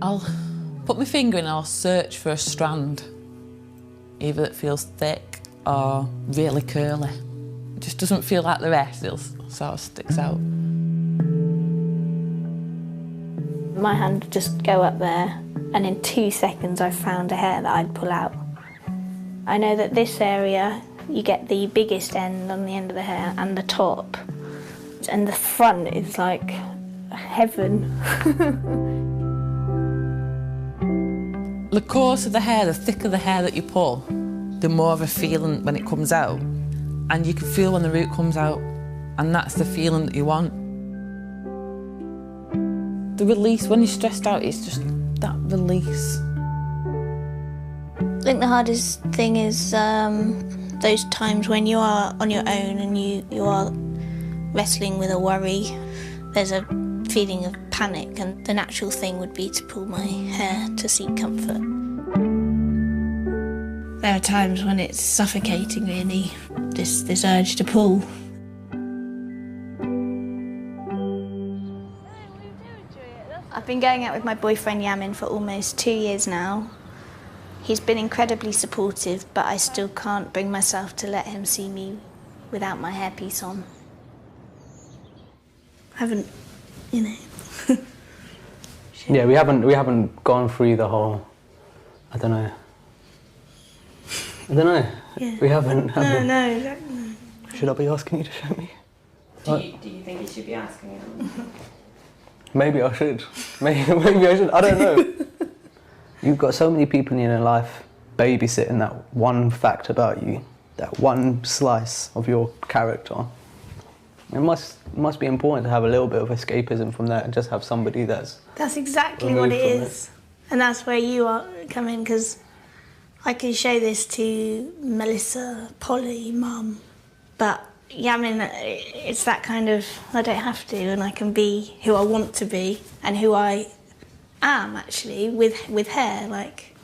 I'll put my finger in and I'll search for a strand, either that feels thick or really curly. It just doesn't feel like the rest, it sort of sticks out. My hand would just go up there, and in 2 seconds I found a hair that I'd pull out. I know that this area, you get the biggest end on the end of the hair and the top, and the front is like heaven. The coarser the hair, the thicker the hair that you pull, the more of a feeling when it comes out. And you can feel when the root comes out, and that's the feeling that you want. The release, when you're stressed out, it's just that release. I think the hardest thing is those times when you are on your own and you are wrestling with a worry. There's a feeling of panic, and the natural thing would be to pull my hair to seek comfort. There are times when it's suffocating, really, this urge to pull. I've been going out with my boyfriend Yamin for almost 2 years now. He's been incredibly supportive, but I still can't bring myself to let him see me without my hairpiece on. I haven't, you know. Yeah, we haven't gone through the whole, I don't know. Yeah. We haven't. No, exactly. Should I be asking you to show me? Do you think you should be asking him? Maybe I should. Maybe I should. I don't know. You've got so many people in your life babysitting that one fact about you, that one slice of your character. It must be important to have a little bit of escapism from that and just have somebody that's exactly what it is. And that's where you come in, because I can show this to Melissa, Polly, Mum, but yeah, I mean, it's that kind of, I don't have to, and I can be who I want to be and who I am, actually, with hair. Like,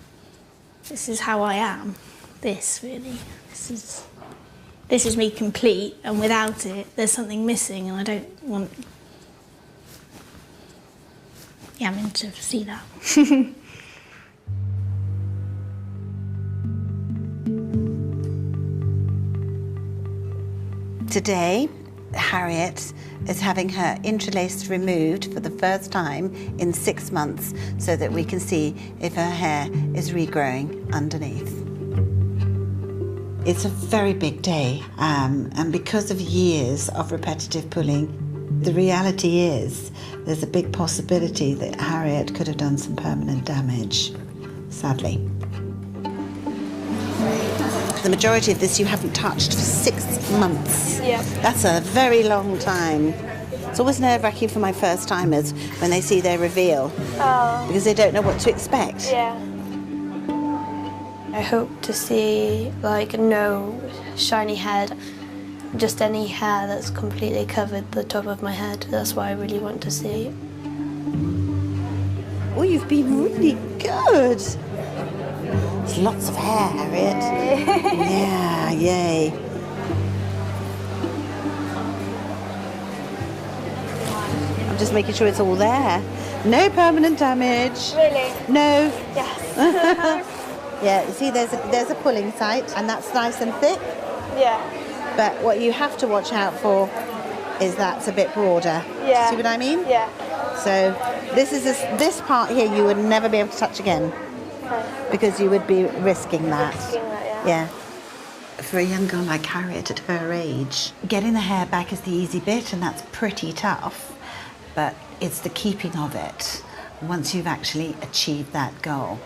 this is how I am. This, really. This is me complete, and without it, there's something missing, and I don't want Yamin to see that. Today, Harriet is having her interlace removed for the first time in 6 months so that we can see if her hair is regrowing underneath. It's a very big day, and because of years of repetitive pulling, the reality is there's a big possibility that Harriet could have done some permanent damage, sadly. The majority of this you haven't touched for 6 months. Yeah. That's a very long time. It's always nerve-wracking for my first-timers when they see their reveal, because they don't know what to expect. Yeah. I hope to see, like, no shiny head, just any hair that's completely covered the top of my head. That's what I really want to see. Oh, you've been really good. There's lots of hair, Harriet. Yeah, yay. I'm just making sure it's all there. No permanent damage. Really? No. Yes. Yeah, you see there's a pulling site, and that's nice and thick. Yeah. But what you have to watch out for is that's a bit broader. Yeah. See what I mean? Yeah. So this part here you would never be able to touch again. Because you would be risking that. Yeah. For a young girl like Harriet at her age, getting the hair back is the easy bit, and that's pretty tough. But it's the keeping of it once you've actually achieved that goal.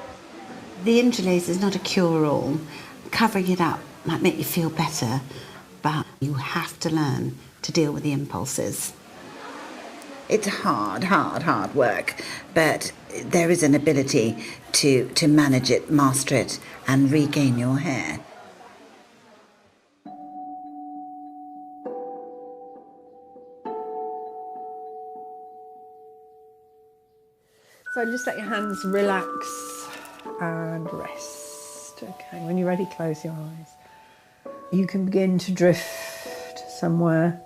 The interlace is not a cure-all. Covering it up might make you feel better, but you have to learn to deal with the impulses. It's hard work, but there is an ability to manage it, master it, and regain your hair. So just let your hands relax and rest. Okay, when you're ready, close your eyes. You can begin to drift somewhere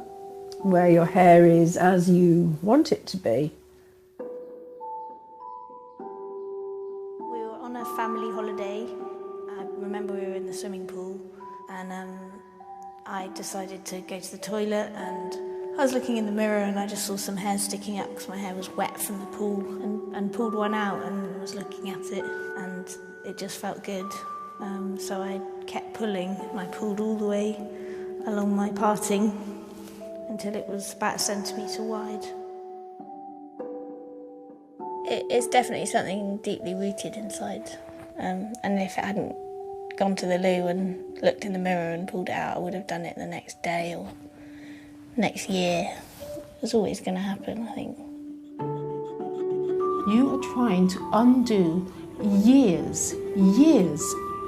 where your hair is as you want it to be. I decided to go to the toilet, and I was looking in the mirror and I just saw some hair sticking up because my hair was wet from the pool, and pulled one out and was looking at it, and it just felt good. So I kept pulling, and I pulled all the way along my parting until it was about a centimetre wide. It's definitely something deeply rooted inside, and if it hadn't gone to the loo and looked in the mirror and pulled it out, I would have done it the next day or next year. It was always going to happen, I think. You are trying to undo years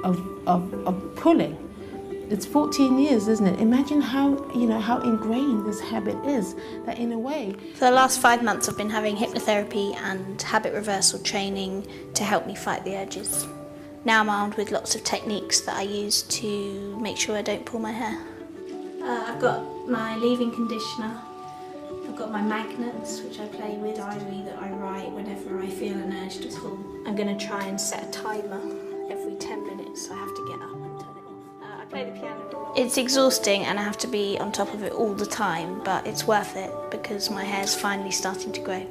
of pulling. It's 14 years, isn't it? Imagine how ingrained this habit is, that in a way... For the last 5 months I've been having hypnotherapy and habit reversal training to help me fight the urges. Now I'm armed with lots of techniques that I use to make sure I don't pull my hair. I've got my leave-in conditioner, I've got my magnets, which I play with, diary that I write whenever I feel an urge to pull. I'm going to try and set a timer every 10 minutes, so I have to get up and turn it off. I play the piano. It's exhausting and I have to be on top of it all the time, but it's worth it because my hair's finally starting to grow.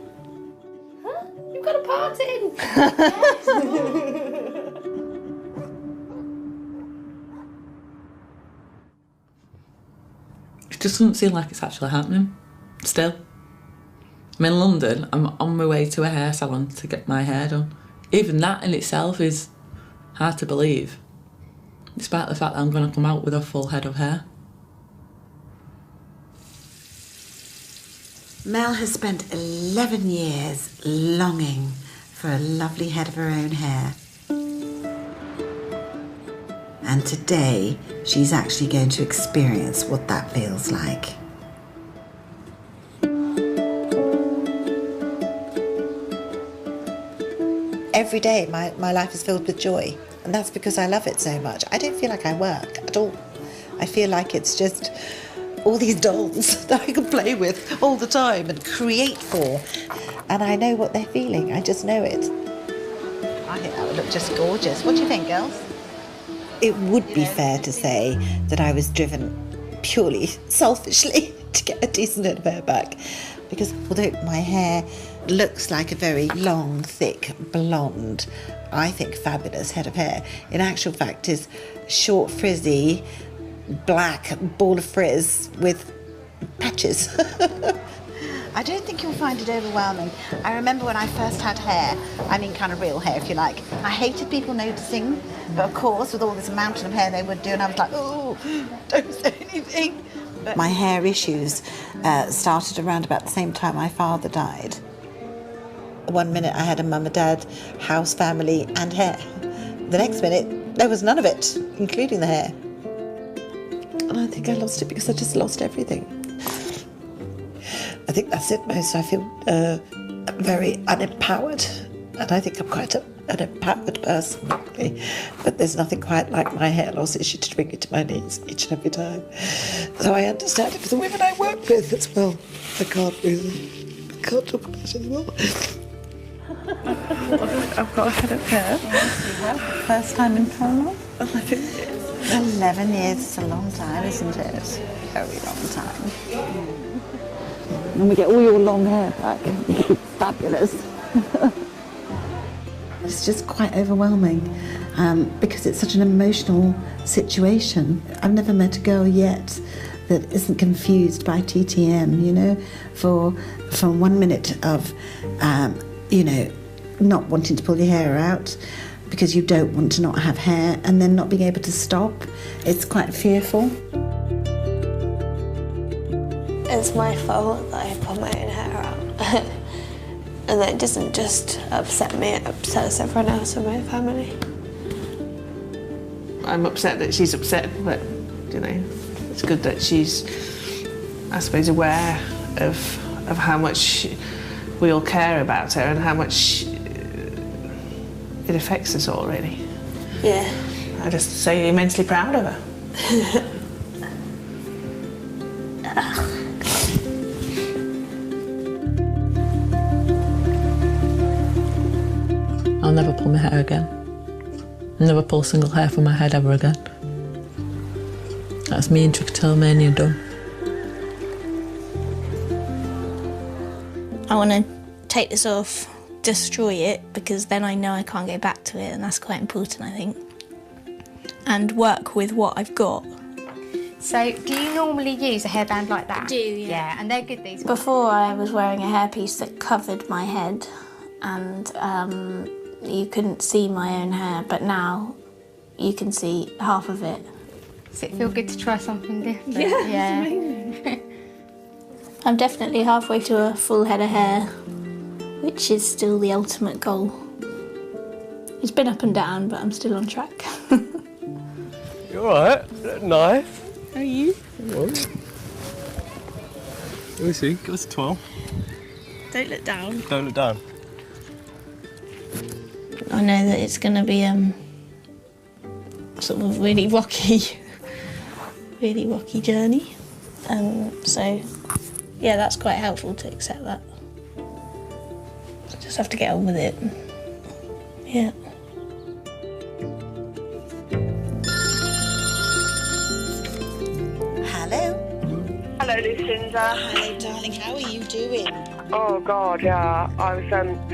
Huh? You've got a parting! It just doesn't seem like it's actually happening, still. I'm in London, I'm on my way to a hair salon to get my hair done. Even that in itself is hard to believe, despite the fact that I'm going to come out with a full head of hair. Mel has spent 11 years longing for a lovely head of her own hair. And today, she's actually going to experience what that feels like. Every day, my life is filled with joy, and that's because I love it so much. I don't feel like I work at all. I feel like it's just all these dolls that I can play with all the time and create for. And I know what they're feeling, I just know it. I think that would look just gorgeous. What do you think, girls? It would be fair to say that I was driven purely selfishly to get a decent head of hair back, because although my hair looks like a very long, thick, blonde, I think fabulous head of hair, in actual fact is short, frizzy, black ball of frizz with patches. I don't think you'll find it overwhelming. I remember when I first had hair, I mean kind of real hair if you like, I hated people noticing, but of course with all this mountain of hair they would do, and I was like, oh, don't say anything. But my hair issues started around about the same time my father died. One minute I had a mum and dad, house, family and hair. The next minute there was none of it, including the hair. And I think I lost it because I just lost everything. I think that's it most. I feel very unempowered, and I think I'm quite an empowered person, really. But there's nothing quite like my hair loss issue to bring it to my knees each and every time. So I understand it for the women I work with as well. I can't talk about it anymore. I've got a head of hair. First time in how long? 11 years is a long time, isn't it? Very long time. When we get all your long hair back, it'll be fabulous. It's just quite overwhelming because it's such an emotional situation. I've never met a girl yet that isn't confused by TTM, you know, from 1 minute of, you know, not wanting to pull your hair out because you don't want to not have hair, and then not being able to stop. It's quite fearful. It's my fault that I pull my own hair out. And that doesn't just upset me, it upsets everyone else in my family. I'm upset that she's upset, but, you know, it's good that she's, I suppose, aware of how much we all care about her and how much it affects us all, really. Yeah. I just say immensely proud of her. I'll never pull my hair again. I'll never pull a single hair from my head ever again. That's me and Trichotillomania done. I want to take this off, destroy it, because then I know I can't go back to it, and that's quite important, I think. And work with what I've got. So, do you normally use a hairband like that? I do, yeah. Yeah, and they're good, these. Before I was wearing a hairpiece that covered my head, and you couldn't see my own hair, but now you can see half of it. Does it feel good to try something different? Yeah, it's amazing. I'm definitely halfway to a full head of hair, which is still the ultimate goal. It's been up and down, but I'm still on track. You alright? Nice. How are you? Let me see, give us a twirl. Don't look down. Don't look down. I know that it's going to be sort of really rocky journey. So, yeah, that's quite helpful to accept that. I just have to get on with it. Yeah. Hello, Lucinda. Hello, darling. How are you doing? Oh, God, yeah. I was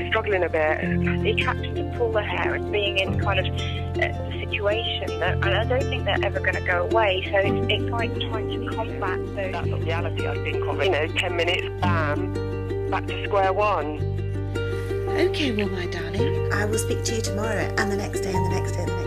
struggling a bit. The attraction to pull the hair and being in kind of the situation that, and I don't think they're ever going to go away. So it's like trying to combat those. That's not reality, I think, of it. 10 minutes, bam, back to square one. Okay, well, my darling, I will speak to you tomorrow and the next day and the next day and the next day.